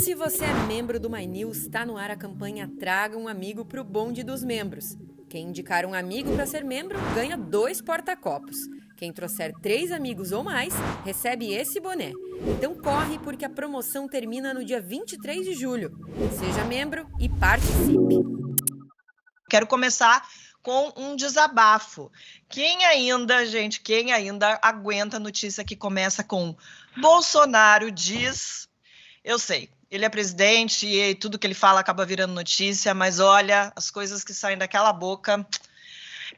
Se você é membro do My News, está no ar a campanha Traga um Amigo para o Bonde dos Membros. Quem indicar um amigo para ser membro ganha 2 porta-copos. Quem trouxer 3 amigos ou mais recebe esse boné. Então corre porque a promoção termina no dia 23 de julho. Seja membro e participe. Quero começar com um desabafo. Quem ainda aguenta a notícia que começa com Bolsonaro diz... Eu sei, ele é presidente e tudo que ele fala acaba virando notícia, mas olha, as coisas que saem daquela boca...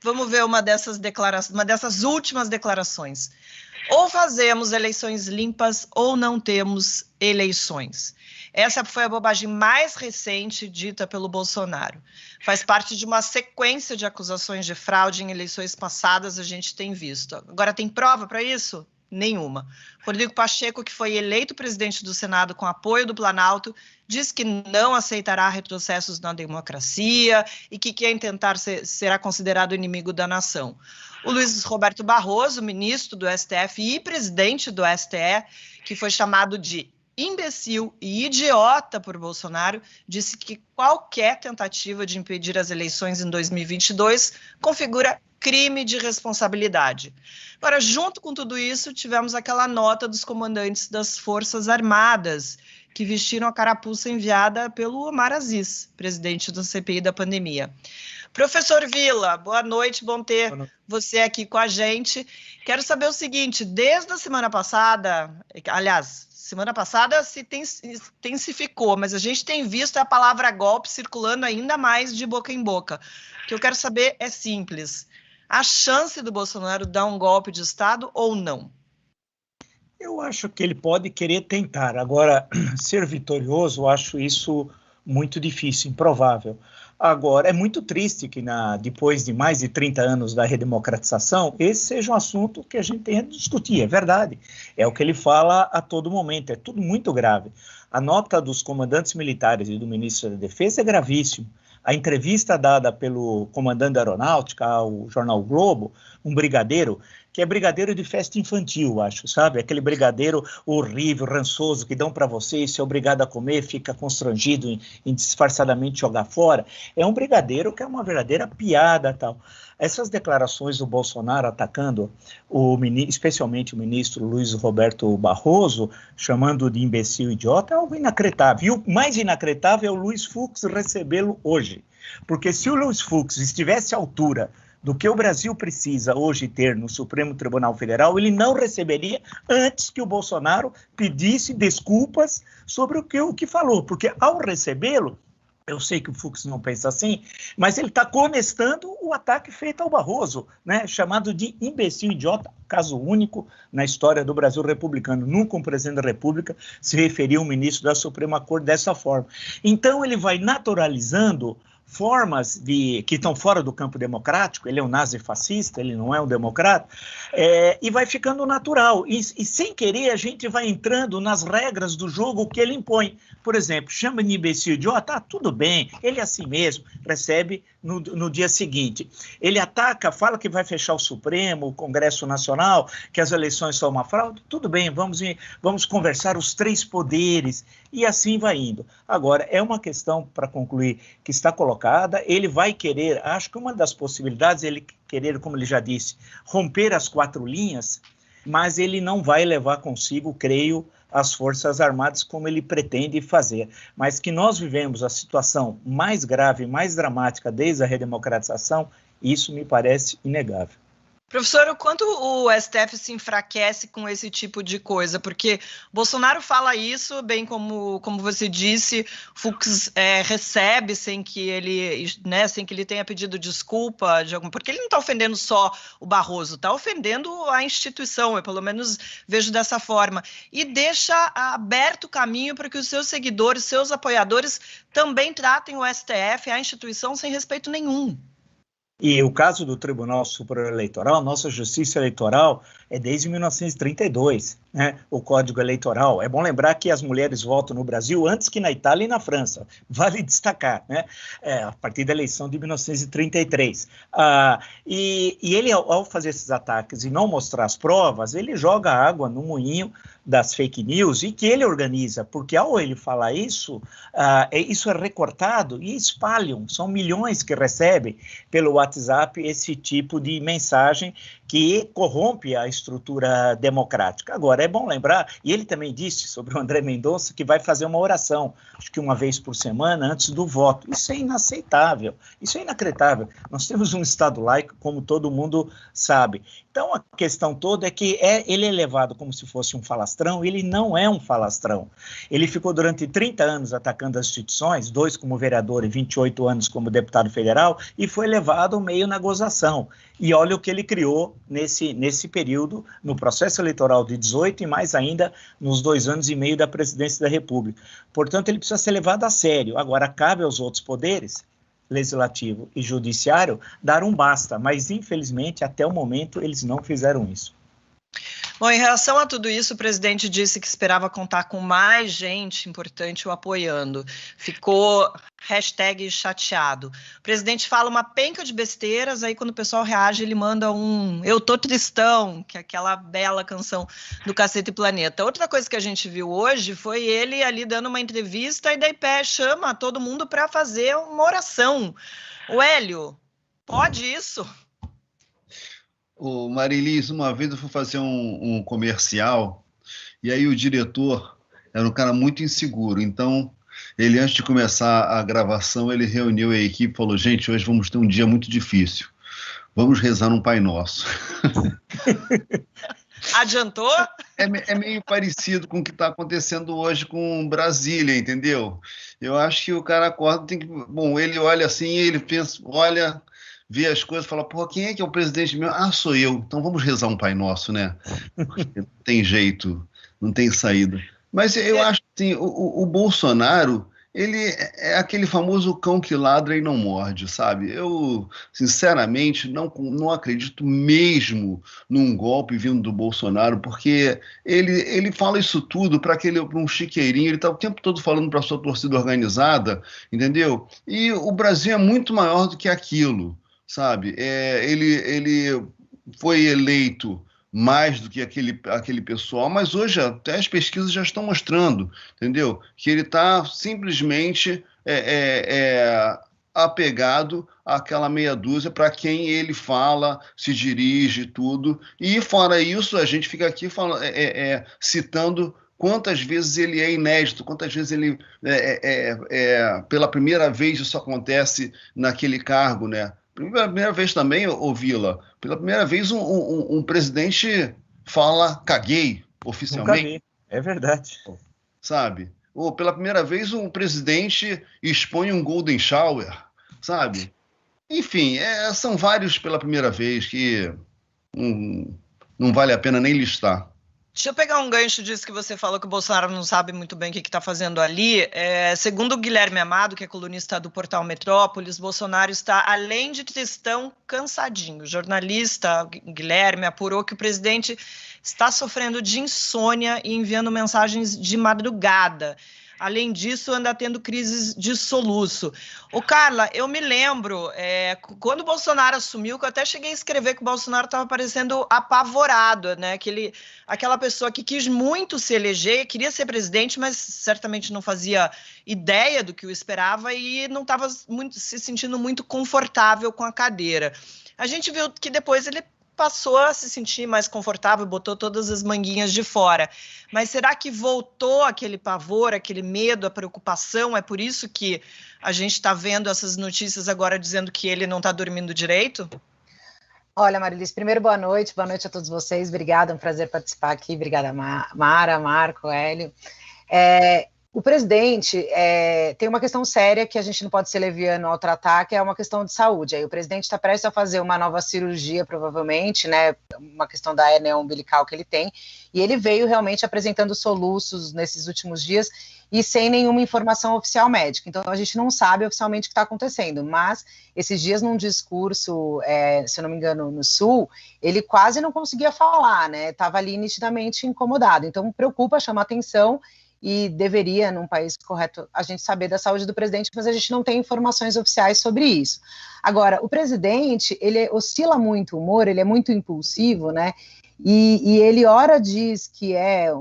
Vamos ver uma dessas últimas declarações. Ou fazemos eleições limpas ou não temos eleições. Essa foi a bobagem mais recente dita pelo Bolsonaro. Faz parte de uma sequência de acusações de fraude em eleições passadas, a gente tem visto. Agora, tem prova para isso? Nenhuma. Rodrigo Pacheco, que foi eleito presidente do Senado com apoio do Planalto, diz que não aceitará retrocessos na democracia e que quem tentar será considerado inimigo da nação. O Luiz Roberto Barroso, ministro do STF e presidente do STE, que foi chamado de imbecil e idiota por Bolsonaro, disse que qualquer tentativa de impedir as eleições em 2022 configura crime de responsabilidade. Agora, junto com tudo isso, tivemos aquela nota dos comandantes das Forças Armadas, que vestiram a carapuça enviada pelo Omar Aziz, presidente da CPI da pandemia. Professor Villa, boa noite, bom ter você aqui com a gente. Quero saber o seguinte, desde a semana passada, aliás, semana passada se intensificou, mas a gente tem visto a palavra golpe circulando ainda mais de boca em boca. O que eu quero saber é simples. A chance do Bolsonaro dar um golpe de Estado ou não? Eu acho que ele pode querer tentar. Agora, ser vitorioso, eu acho isso muito difícil, improvável. Agora, é muito triste que depois de mais de 30 anos da redemocratização, esse seja um assunto que a gente tenha de discutir, é verdade. É o que ele fala a todo momento, é tudo muito grave. A nota dos comandantes militares e do ministro da Defesa é gravíssimo. A entrevista dada pelo comandante da Aeronáutica ao jornal o Globo, um brigadeiro, que é brigadeiro de festa infantil, acho, sabe? Aquele brigadeiro horrível, rançoso, que dão para você e você é obrigado a comer, fica constrangido em disfarçadamente jogar fora. É um brigadeiro que é uma verdadeira piada, tal. Essas declarações do Bolsonaro atacando, especialmente o ministro Luiz Roberto Barroso, chamando de imbecil idiota, é algo inacreditável. E o mais inacreditável é o Luiz Fux recebê-lo hoje. Porque se o Luiz Fux estivesse à altura do que o Brasil precisa hoje ter no Supremo Tribunal Federal, ele não receberia antes que o Bolsonaro pedisse desculpas sobre o que falou. Porque ao recebê-lo, eu sei que o Fux não pensa assim, mas ele está conestando o ataque feito ao Barroso, né, chamado de imbecil idiota, caso único na história do Brasil republicano. Nunca um presidente da República se referiu a um ministro da Suprema Corte dessa forma. Então ele vai naturalizando formas que estão fora do campo democrático, ele é um nazi-fascista, ele não é um democrata, e vai ficando natural. E sem querer a gente vai entrando nas regras do jogo que ele impõe. Por exemplo, chama de imbecil idiota, tudo bem, ele é assim mesmo, recebe no dia seguinte. Ele ataca, fala que vai fechar o Supremo, o Congresso Nacional, que as eleições são uma fraude, tudo bem, vamos conversar os 3 poderes, e assim vai indo. Agora, é uma questão, para concluir, que está colocada, ele vai querer, acho que uma das possibilidades é ele querer, como ele já disse, romper as 4 linhas, mas ele não vai levar consigo, creio, as Forças Armadas como ele pretende fazer. Mas que nós vivemos a situação mais grave, mais dramática desde a redemocratização, isso me parece inegável. Professor, o quanto o STF se enfraquece com esse tipo de coisa? Porque Bolsonaro fala isso, bem como você disse, Fux recebe sem que ele tenha pedido desculpa, porque ele não está ofendendo só o Barroso, está ofendendo a instituição, eu pelo menos vejo dessa forma, e deixa aberto o caminho para que os seus seguidores, seus apoiadores também tratem o STF, a instituição, sem respeito nenhum. E o caso do Tribunal Superior Eleitoral, nossa justiça eleitoral é desde 1932. né, o Código Eleitoral. É bom lembrar que as mulheres votam no Brasil antes que na Itália e na França. Vale destacar, né? A partir da eleição de 1933. E ele, ao fazer esses ataques e não mostrar as provas, ele joga água no moinho das fake news e que ele organiza, porque ao ele falar isso, isso é recortado e espalham. São milhões que recebem pelo WhatsApp esse tipo de mensagem que corrompe a estrutura democrática. Agora, é bom lembrar, e ele também disse sobre o André Mendonça, que vai fazer uma oração, acho que uma vez por semana, antes do voto. Isso é inaceitável, isso é inacreditável. Nós temos um Estado laico, como todo mundo sabe. Então, a questão toda é que ele é levado como se fosse um falastrão, e ele não é um falastrão. Ele ficou durante 30 anos atacando as instituições, 2 como vereador e 28 anos como deputado federal, e foi levado meio na gozação. E olha o que ele criou nesse período, no processo eleitoral de 18 e mais ainda nos 2 anos e meio da presidência da República. Portanto, ele precisa ser levado a sério. Agora, cabe aos outros poderes, legislativo e judiciário, dar um basta, mas infelizmente até o momento eles não fizeram isso. Bom, em relação a tudo isso, o presidente disse que esperava contar com mais gente importante o apoiando. Ficou #chateado. O presidente fala uma penca de besteiras, aí quando o pessoal reage, ele manda um "Eu tô tristão", que é aquela bela canção do Cacete e Planeta. Outra coisa que a gente viu hoje foi ele ali dando uma entrevista e daí chama todo mundo para fazer uma oração. O Hélio, pode isso? Ô, Marilis, uma vez eu fui fazer um comercial e aí o diretor era um cara muito inseguro, então ele, antes de começar a gravação, ele reuniu a equipe e falou: gente, hoje vamos ter um dia muito difícil, vamos rezar um Pai Nosso. Adiantou? É meio parecido com o que está acontecendo hoje com Brasília, entendeu? Eu acho que o cara acorda, bom, ele olha assim, ele pensa, olha, vê as coisas e fala: pô, quem é que é o presidente meu? Ah, sou eu. Então vamos rezar um Pai Nosso, né? Porque não tem jeito, não tem saída. Mas eu acho que assim, o Bolsonaro, ele é aquele famoso cão que ladra e não morde, sabe? Eu, sinceramente, não acredito mesmo num golpe vindo do Bolsonaro, porque ele fala isso tudo para um chiqueirinho, ele está o tempo todo falando para a sua torcida organizada, entendeu? E o Brasil é muito maior do que aquilo, sabe? Ele foi eleito mais do que aquele pessoal, mas hoje até as pesquisas já estão mostrando, entendeu? Que ele está simplesmente apegado àquela meia dúzia para quem ele fala, se dirige, tudo. E fora isso, a gente fica aqui citando quantas vezes ele é inédito, quantas vezes ele pela primeira vez isso acontece naquele cargo, né? Pela primeira vez também, ô Vila, pela primeira vez um presidente fala "caguei" oficialmente. Nunca vi. É verdade. Sabe? Ou pela primeira vez um presidente expõe um golden shower, sabe? Enfim, são vários pela primeira vez que não vale a pena nem listar. Deixa eu pegar um gancho disso que você falou, que o Bolsonaro não sabe muito bem o que está fazendo ali. Segundo o Guilherme Amado, que é colunista do portal Metrópolis, Bolsonaro está, além de tristão, cansadinho. O jornalista Guilherme apurou que o presidente está sofrendo de insônia e enviando mensagens de madrugada. Além disso, anda tendo crises de soluço. Ô, Carla, eu me lembro, quando o Bolsonaro assumiu, que eu até cheguei a escrever que o Bolsonaro estava parecendo apavorado, né? Aquela pessoa que quis muito se eleger, queria ser presidente, mas certamente não fazia ideia do que o esperava e não estava se sentindo muito confortável com a cadeira. A gente viu que depois ele passou a se sentir mais confortável, botou todas as manguinhas de fora. Mas será que voltou aquele pavor, aquele medo, a preocupação? É por isso que a gente está vendo essas notícias agora dizendo que ele não está dormindo direito? Olha, Marilis, primeiro boa noite a todos vocês, obrigada, é um prazer participar aqui, obrigada Mara, Marco, Hélio. O presidente tem uma questão séria que a gente não pode ser leviano ao tratar, que é uma questão de saúde. Aí o presidente está prestes a fazer uma nova cirurgia, provavelmente, né, uma questão da hérnia umbilical que ele tem, e ele veio realmente apresentando soluços nesses últimos dias e sem nenhuma informação oficial médica. Então a gente não sabe oficialmente o que está acontecendo, mas esses dias num discurso, se eu não me engano, no Sul, ele quase não conseguia falar, né, estava ali nitidamente incomodado. Então preocupa, chama atenção, e deveria, num país correto, a gente saber da saúde do presidente, mas a gente não tem informações oficiais sobre isso. Agora, o presidente, ele oscila muito o humor, ele é muito impulsivo, né, e ele ora diz que é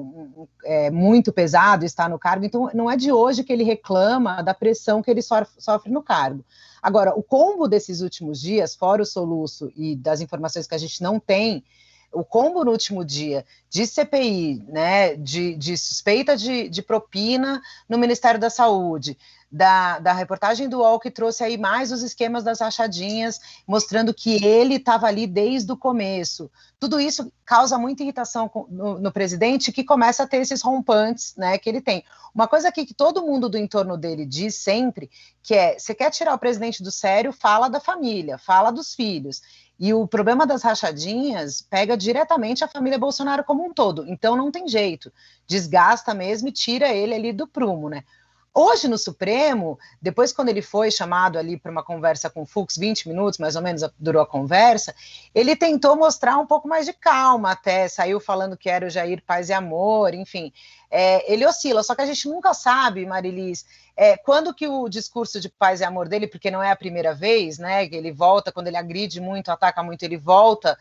muito pesado estar no cargo, então não é de hoje que ele reclama da pressão que ele sofre no cargo. Agora, o combo desses últimos dias, fora o soluço e das informações que a gente não tem, o combo no último dia de CPI, né, de suspeita de propina no Ministério da Saúde, da reportagem do UOL que trouxe aí mais os esquemas das rachadinhas, mostrando que ele estava ali desde o começo. Tudo isso causa muita irritação no presidente, que começa a ter esses rompantes, né, que ele tem. Uma coisa aqui que todo mundo do entorno dele diz sempre, que você quer tirar o presidente do sério, fala da família, fala dos filhos. E o problema das rachadinhas pega diretamente a família Bolsonaro como um todo. Então não tem jeito. Desgasta mesmo e tira ele ali do prumo, né? Hoje no Supremo, depois quando ele foi chamado ali para uma conversa com o Fux, 20 minutos mais ou menos durou a conversa, ele tentou mostrar um pouco mais de calma até, saiu falando que era o Jair Paz e Amor, enfim, ele oscila, só que a gente nunca sabe, Marilis, quando que o discurso de paz e amor dele, porque não é a primeira vez, né, que ele volta, quando ele agride muito, ataca muito, ele volta,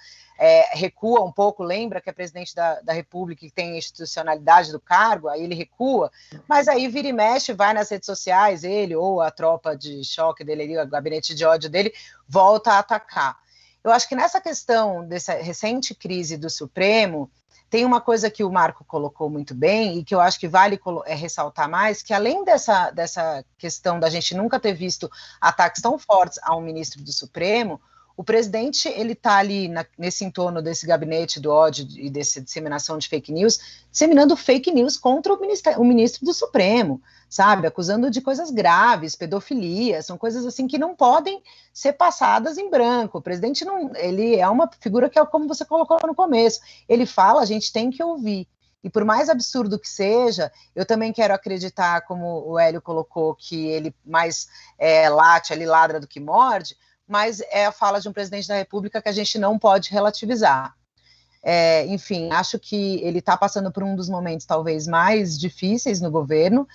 recua um pouco, lembra que é presidente da República e tem a institucionalidade do cargo, aí ele recua, mas aí vira e mexe, vai nas redes sociais, ele ou a tropa de choque dele, o gabinete de ódio dele, volta a atacar. Eu acho que nessa questão dessa recente crise do Supremo, tem uma coisa que o Marco colocou muito bem e que eu acho que vale ressaltar mais, que além dessa questão da gente nunca ter visto ataques tão fortes a um ministro do Supremo, o presidente, ele está ali nesse entorno desse gabinete do ódio e dessa disseminação de fake news, disseminando fake news contra o ministro do Supremo, sabe, acusando de coisas graves, pedofilia, são coisas assim que não podem ser passadas em branco. O presidente ele é uma figura que é como você colocou no começo, ele fala, a gente tem que ouvir. E por mais absurdo que seja, eu também quero acreditar, como o Hélio colocou, que ele mais late ali, ladra do que morde, mas é a fala de um presidente da República que a gente não pode relativizar. Enfim, acho que ele está passando por um dos momentos talvez mais difíceis no governo,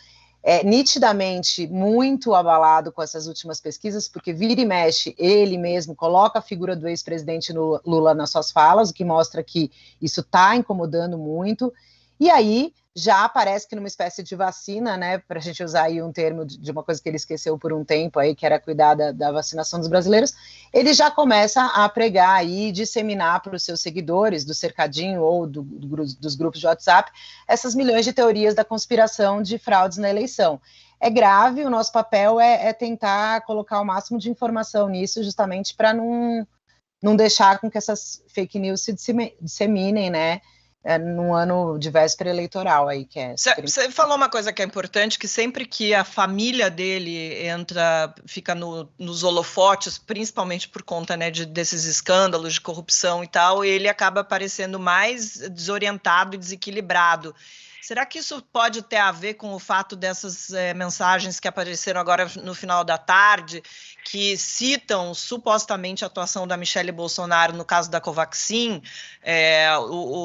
nitidamente muito abalado com essas últimas pesquisas, porque vira e mexe, ele mesmo coloca a figura do ex-presidente Lula nas suas falas, o que mostra que isso está incomodando muito, e aí já parece que numa espécie de vacina, né, para a gente usar aí um termo de uma coisa que ele esqueceu por um tempo aí, que era cuidar da vacinação dos brasileiros, ele já começa a pregar aí, disseminar para os seus seguidores do cercadinho ou dos grupos de WhatsApp, essas milhões de teorias da conspiração de fraudes na eleição. É grave, o nosso papel é tentar colocar o máximo de informação nisso, justamente para não deixar com que essas fake news se disseminem, né, num ano de véspera eleitoral aí, que é... Você falou uma coisa que é importante, que sempre que a família dele fica nos holofotes, principalmente por conta, né, desses escândalos de corrupção e tal, ele acaba parecendo mais desorientado e desequilibrado. Será que isso pode ter a ver com o fato dessas mensagens que apareceram agora no final da tarde, que citam supostamente a atuação da Michelle Bolsonaro no caso da Covaxin?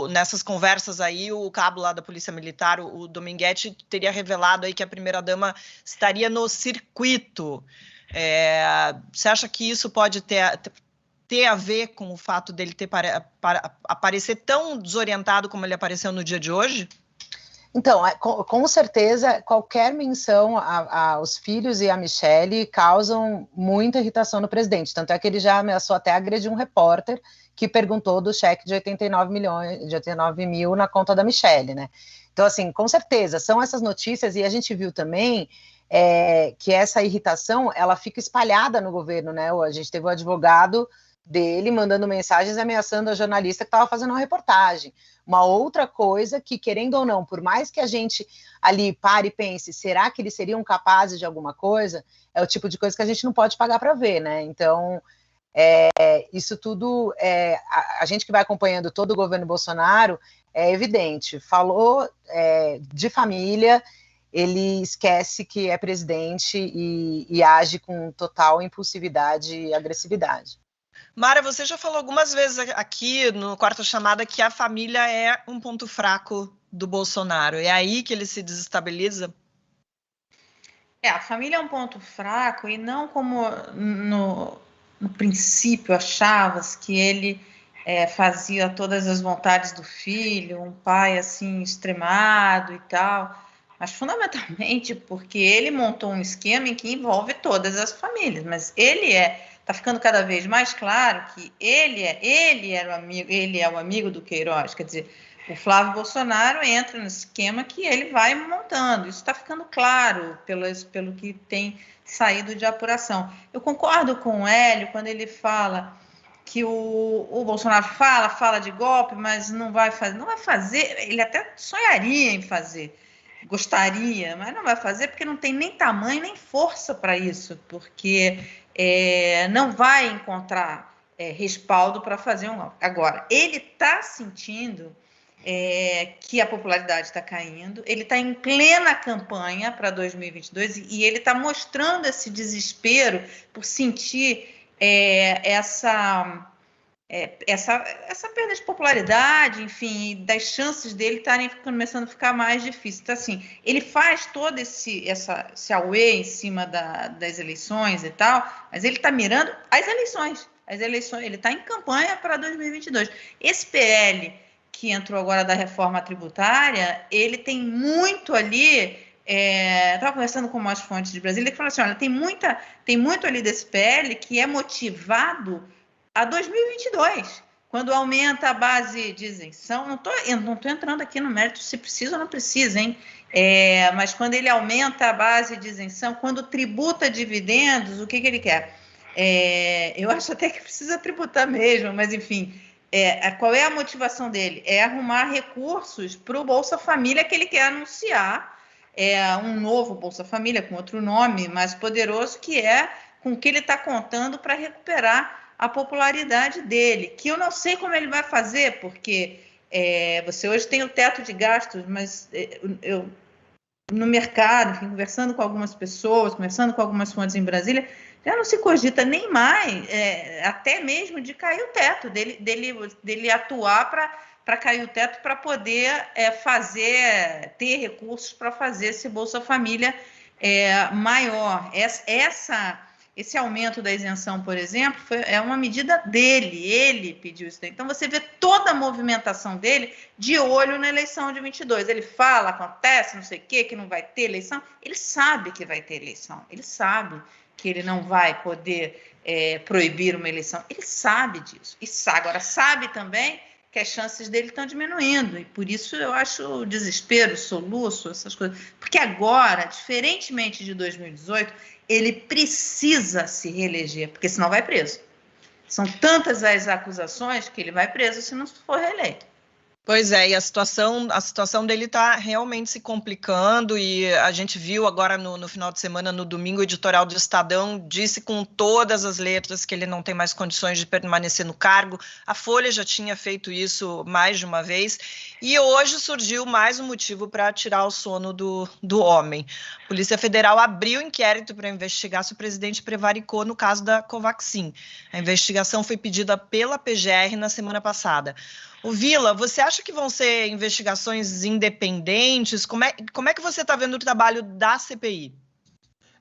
Nessas conversas aí, o cabo lá da Polícia Militar, o Dominguete, teria revelado aí que a primeira-dama estaria no circuito. Você acha que isso pode ter a ver com o fato dele aparecer tão desorientado como ele apareceu no dia de hoje? Então, com certeza, qualquer menção aos filhos e à Michelle causam muita irritação no presidente, tanto é que ele já ameaçou até agredir um repórter que perguntou do cheque de 89 mil na conta da Michelle, né? Então, assim, com certeza, são essas notícias, e a gente viu também que essa irritação, ela fica espalhada no governo, né? A gente teve o advogado dele mandando mensagens ameaçando a jornalista que estava fazendo uma reportagem. Uma outra coisa que, querendo ou não, por mais que a gente ali pare e pense, será que eles seriam capazes de alguma coisa? É o tipo de coisa que a gente não pode pagar para ver, né? Então, isso tudo, a gente que vai acompanhando todo o governo Bolsonaro, é evidente. Falou de família, ele esquece que é presidente e age com total impulsividade e agressividade. Mara, você já falou algumas vezes aqui no Quarta Chamada que a família é um ponto fraco do Bolsonaro. É aí que ele se desestabiliza? A família é um ponto fraco e não como no princípio achavas que ele fazia todas as vontades do filho, um pai assim extremado e tal, mas fundamentalmente porque ele montou um esquema em que envolve todas as famílias, mas está ficando cada vez mais claro que ele é o amigo do Queiroz, quer dizer, o Flávio Bolsonaro entra no esquema que ele vai montando. Isso está ficando claro pelo que tem saído de apuração. Eu concordo com o Hélio quando ele fala que o Bolsonaro fala de golpe, mas não vai fazer, ele até sonharia em fazer, gostaria, mas não vai fazer porque não tem nem tamanho nem força para isso, porque não vai encontrar respaldo para fazer um golpe. Agora, ele está sentindo que a popularidade está caindo, ele está em plena campanha para 2022 e ele está mostrando esse desespero por sentir essa perda de popularidade, enfim, das chances dele estarem começando a ficar mais difíceis. Então, assim, ele faz todo esse auê em cima das eleições e tal, mas ele está mirando as eleições, ele está em campanha para 2022. Esse PL que entrou agora da reforma tributária, ele tem muito ali, estava conversando com umas fontes de Brasília que falaram assim, olha, tem muito ali desse PL que é motivado a 2022, quando aumenta a base de isenção. Não estou entrando aqui no mérito se precisa ou não precisa, hein? Mas quando ele aumenta a base de isenção, quando tributa dividendos, o que ele quer? Eu acho até que precisa tributar mesmo, mas enfim, qual é a motivação dele? É arrumar recursos para o Bolsa Família que ele quer anunciar, um novo Bolsa Família com outro nome mais poderoso, que é com o que ele está contando para recuperar a popularidade dele, que eu não sei como ele vai fazer, porque você hoje tem o teto de gastos, mas eu no mercado, enfim, conversando com algumas pessoas, conversando com algumas fontes em Brasília, já não se cogita nem mais, até mesmo de cair o teto, dele atuar para cair o teto, para poder ter recursos para fazer esse Bolsa Família maior. Esse aumento da isenção, por exemplo, é uma medida dele, ele pediu isso daí. Então, você vê toda a movimentação dele de olho na eleição de 22. Ele fala, acontece, não sei o quê, que não vai ter eleição. Ele sabe que vai ter eleição, ele sabe que ele não vai poder proibir uma eleição. Ele sabe disso. Agora, sabe também que as chances dele estão diminuindo. E por isso eu acho desespero, soluço, essas coisas. Porque agora, diferentemente de 2018, ele precisa se reeleger, porque senão vai preso. São tantas as acusações que ele vai preso se não for reeleito. Pois é, e a situação dele está realmente se complicando, e a gente viu agora no final de semana, no domingo, o editorial do Estadão disse com todas as letras que ele não tem mais condições de permanecer no cargo. A Folha já tinha feito isso mais de uma vez, e hoje surgiu mais um motivo para tirar o sono do homem. A Polícia Federal abriu inquérito para investigar se o presidente prevaricou no caso da Covaxin. A investigação foi pedida pela PGR na semana passada. O Vila, você acha que vão ser investigações independentes? Como é que você está vendo o trabalho da CPI?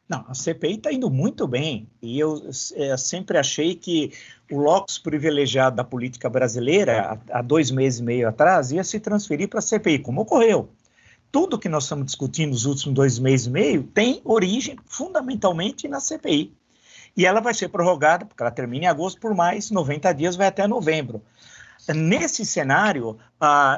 Não, a CPI está indo muito bem, e eu sempre achei que o locus privilegiado da política brasileira, há 2 meses e meio atrás, ia se transferir para a CPI, como ocorreu. Tudo que nós estamos discutindo nos últimos 2 meses e meio tem origem fundamentalmente na CPI. E ela vai ser prorrogada, porque ela termina em agosto, por mais 90 dias, vai até novembro. Nesse cenário,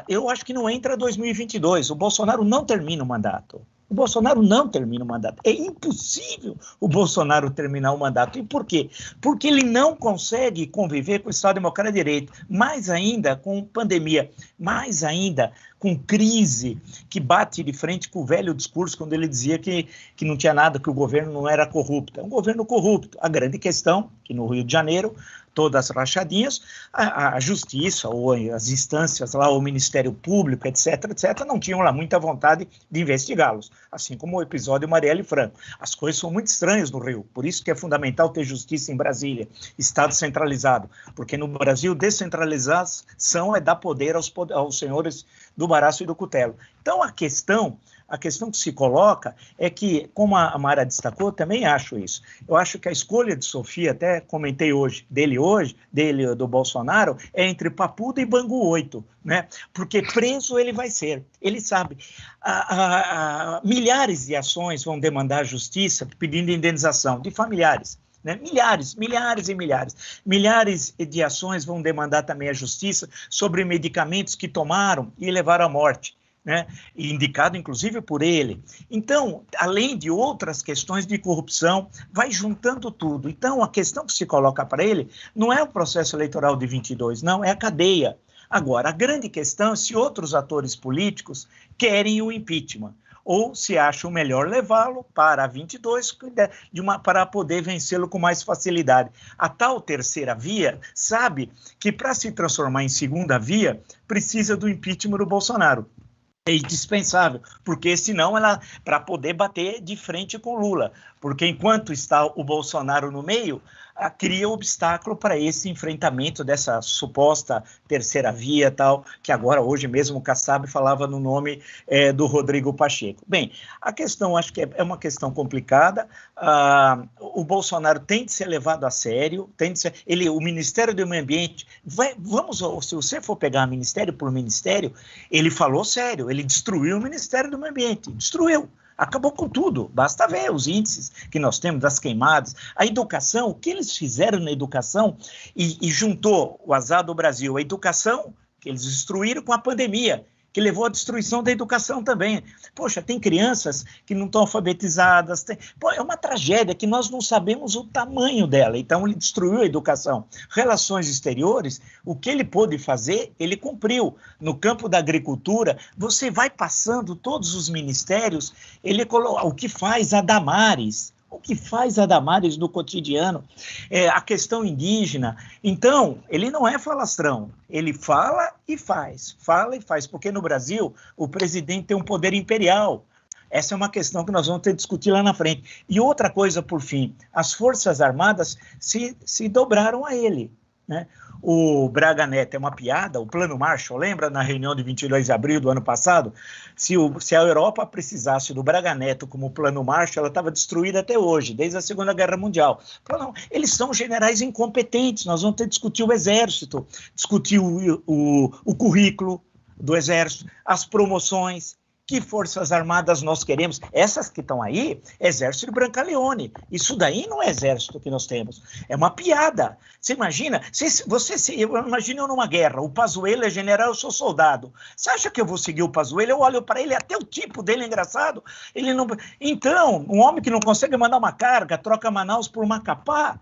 eu acho que não entra 2022. O Bolsonaro não termina o mandato. O Bolsonaro não termina o mandato. É impossível o Bolsonaro terminar o mandato. E por quê? Porque ele não consegue conviver com o Estado Democrático de Direito, mais ainda com pandemia, mais ainda com crise, que bate de frente com o velho discurso quando ele dizia que não tinha nada, que o governo não era corrupto. É um governo corrupto. A grande questão, que no Rio de Janeiro, todas rachadinhas, a justiça ou as instâncias lá, o Ministério Público, etc., não tinham lá muita vontade de investigá-los, assim como o episódio Marielle Franco. As coisas são muito estranhas no Rio, por isso que é fundamental ter justiça em Brasília, Estado centralizado, porque no Brasil descentralização é dar poder aos senhores do baraço e do cutelo. Então a questão que se coloca é que, como a Mara destacou, também acho isso. Eu acho que a escolha de Sofia, até comentei dele, do Bolsonaro, é entre Papuda e Bangu 8, né? Porque preso ele vai ser. Ele sabe. Milhares de ações vão demandar a justiça pedindo indenização de familiares. Né? Milhares e milhares. Milhares de ações vão demandar também a justiça sobre medicamentos que tomaram e levaram à morte. Né? Indicado inclusive por ele. Então, além de outras questões de corrupção, vai juntando tudo. Então, a questão que se coloca para ele não é o processo eleitoral de 22, não, é a cadeia. Agora, a grande questão é se outros atores políticos querem o impeachment, ou se acham melhor levá-lo para 22 para poder vencê-lo com mais facilidade. A tal terceira via sabe que para se transformar em segunda via, precisa do impeachment do Bolsonaro. É indispensável, porque senão para poder bater de frente com Lula, porque enquanto está o Bolsonaro no meio, cria obstáculo para esse enfrentamento dessa suposta terceira via, tal, que agora, hoje mesmo, o Kassab falava no nome do Rodrigo Pacheco. Bem, a questão, acho que é uma questão complicada, o Bolsonaro tem de ser levado a sério, o Ministério do Meio Ambiente, se você for pegar ministério por ministério, ele falou sério, ele destruiu o Ministério do Meio Ambiente, destruiu. Acabou com tudo, basta ver os índices que nós temos das queimadas, a educação, o que eles fizeram na educação e juntou o azar do Brasil, a educação que eles destruíram com a pandemia, que levou à destruição da educação também. Poxa, tem crianças que não estão alfabetizadas, é uma tragédia que nós não sabemos o tamanho dela, então ele destruiu a educação. Relações exteriores, o que ele pôde fazer, ele cumpriu. No campo da agricultura, você vai passando todos os ministérios, o que faz a Damares, no cotidiano, a questão indígena. Então, ele não é falastrão, ele fala e faz, porque no Brasil o presidente tem um poder imperial. Essa é uma questão que nós vamos ter que discutir lá na frente. E outra coisa, por fim, as Forças Armadas se dobraram a ele, né? O Braga Neto é uma piada, o Plano Marshall, lembra na reunião de 22 de abril do ano passado? Se a Europa precisasse do Braga Neto como Plano Marshall, ela estava destruída até hoje, desde a Segunda Guerra Mundial. Não, eles são generais incompetentes, nós vamos ter que discutir o Exército, discutir o currículo do Exército, as promoções. Que Forças Armadas nós queremos? Essas que estão aí, Exército de Brancaleone. Isso daí não é exército que nós temos. É uma piada. Você imagina? Imagina eu numa guerra, o Pazuello é general, eu sou soldado. Você acha que eu vou seguir o Pazuello? Eu olho para ele, até o tipo dele é engraçado. Ele não... Então, um homem que não consegue mandar uma carga, troca Manaus por Macapá.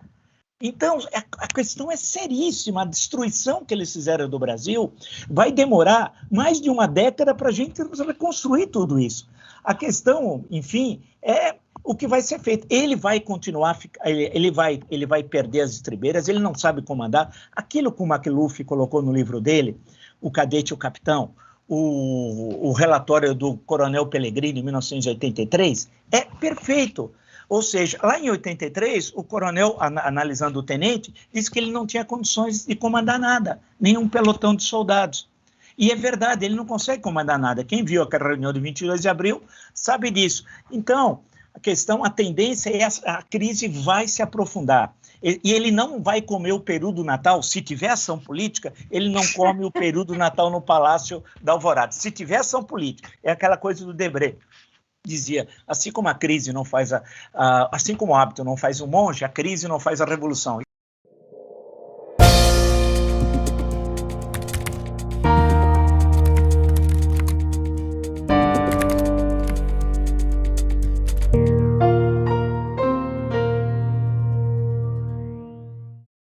Então, a questão é seríssima. A destruição que eles fizeram do Brasil vai demorar mais de uma década para a gente reconstruir tudo isso. A questão, enfim, é o que vai ser feito. Ele vai continuar, ele vai perder as estribeiras, ele não sabe comandar. Aquilo que o McLuff colocou no livro dele, O Cadete e o Capitão, o relatório do Coronel Pellegrini, em 1983, é perfeito. Ou seja, lá em 83, o coronel, analisando o tenente, disse que ele não tinha condições de comandar nada, nenhum pelotão de soldados. E é verdade, ele não consegue comandar nada. Quem viu aquela reunião de 22 de abril sabe disso. Então, a tendência é a crise vai se aprofundar. E ele não vai comer o peru do Natal, se tiver ação política, ele não come o peru do Natal no Palácio da Alvorada. Se tiver ação política, é aquela coisa do Debré. Dizia, assim como a crise não faz assim como o hábito não faz o monge, a crise não faz a revolução.